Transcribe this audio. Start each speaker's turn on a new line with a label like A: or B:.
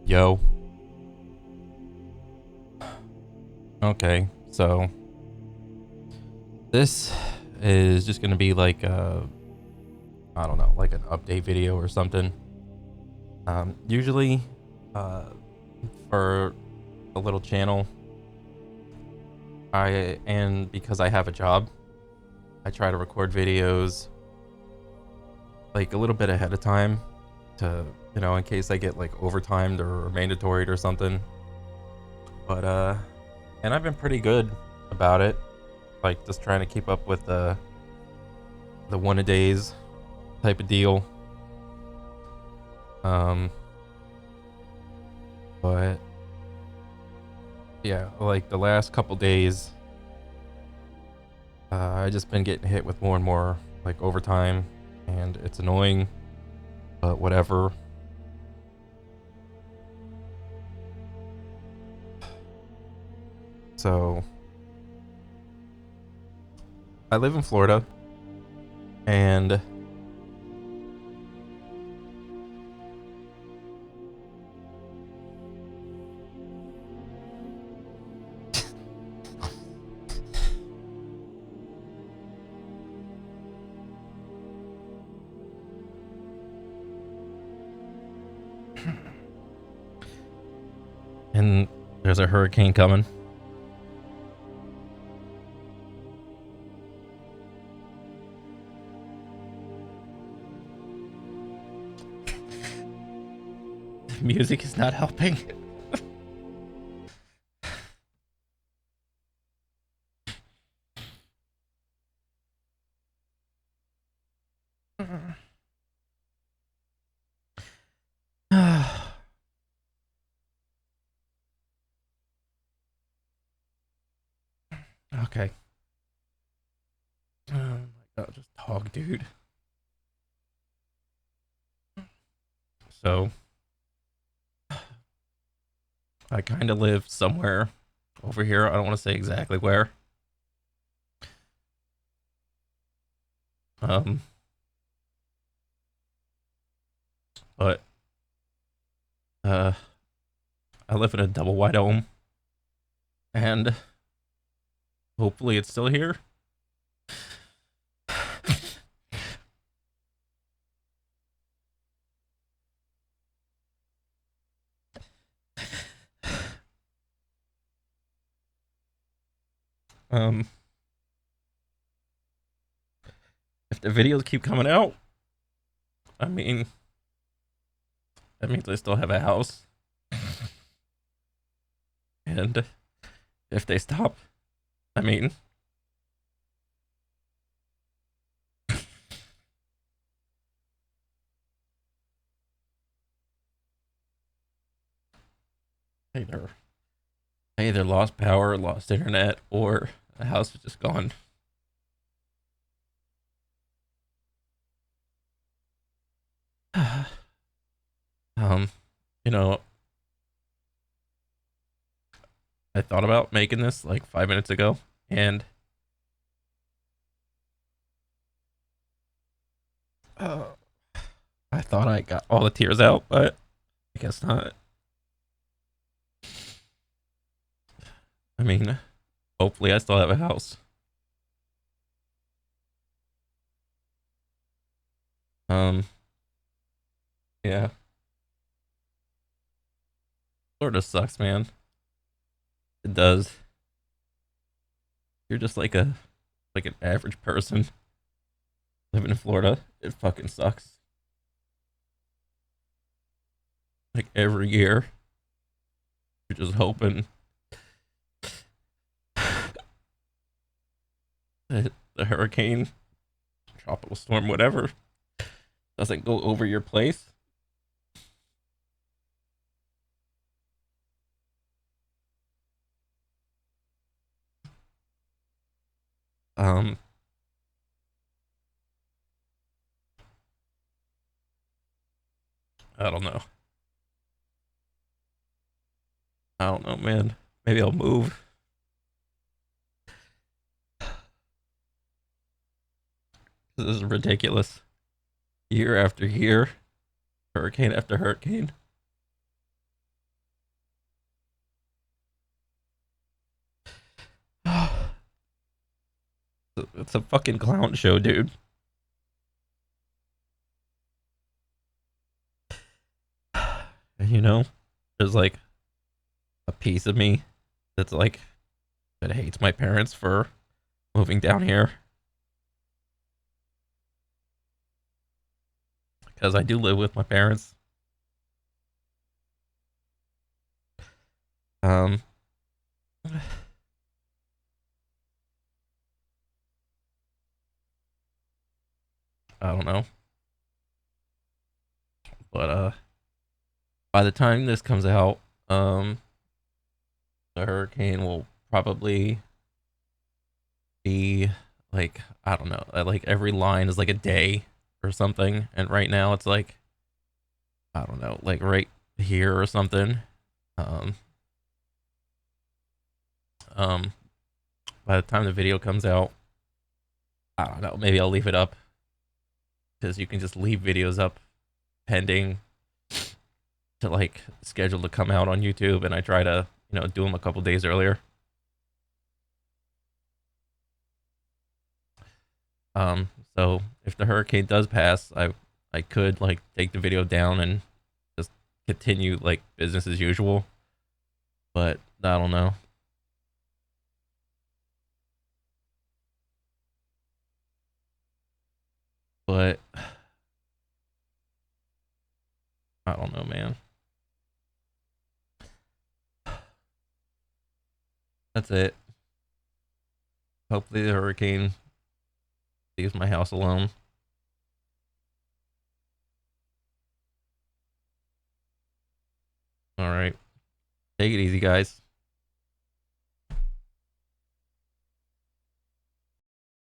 A: Yo. Okay, so this is just gonna be like I don't know, like an update video or something. Usually, uh, for a little channel, and because I have a job, I try to record videos like a little bit ahead of time to, in case I get like overtimed or mandatoried or something. But and I've been pretty good about it, like just trying to keep up with the one a days type of deal. Um, but yeah, like the last couple days, I just been getting hit with more and more like overtime, and it's annoying, but whatever. So I live in Florida, and and there's a hurricane coming. Music is not helping. Okay. Oh my god, just talk, dude. So I kind of live somewhere over here. I don't want to say exactly where. Um, but uh, I live in a double wide home, and hopefully it's still here. Um, if the videos keep coming out, I mean, that means I still have a house. And if they stop, I mean, either I either lost power, lost internet, or the house is just gone. um, you know, I thought about making this like 5 minutes ago, and uh, I thought I got all the tears out, but I guess not. I mean, hopefully I still have a house. Um, yeah, Florida sucks, man. It does. You're just like an average person living in Florida. It fucking sucks. Like every year, you're just hoping that the hurricane, tropical storm, whatever, doesn't go over your place. Um, I don't know. I don't know, man. Maybe I'll move. This is ridiculous. Year after year, hurricane after hurricane. It's a fucking clown show, dude. And you know, there's like a piece of me that's like that hates my parents for moving down here because I do live with my parents. Um, I don't know, but by the time this comes out, um, the hurricane will probably be like I don't know, like every line is like a day or something, and right now it's like I don't know, like right here or something. Um, um, by the time the video comes out, I don't know, maybe I'll leave it up because you can just leave videos up pending to like schedule to come out on YouTube, and I try to do them a couple days earlier. So if the hurricane does pass, I could like take the video down and just continue like business as usual, but I don't know. But I don't know, man. That's it. Hopefully the hurricane leaves my house alone. All right. Take it easy, guys.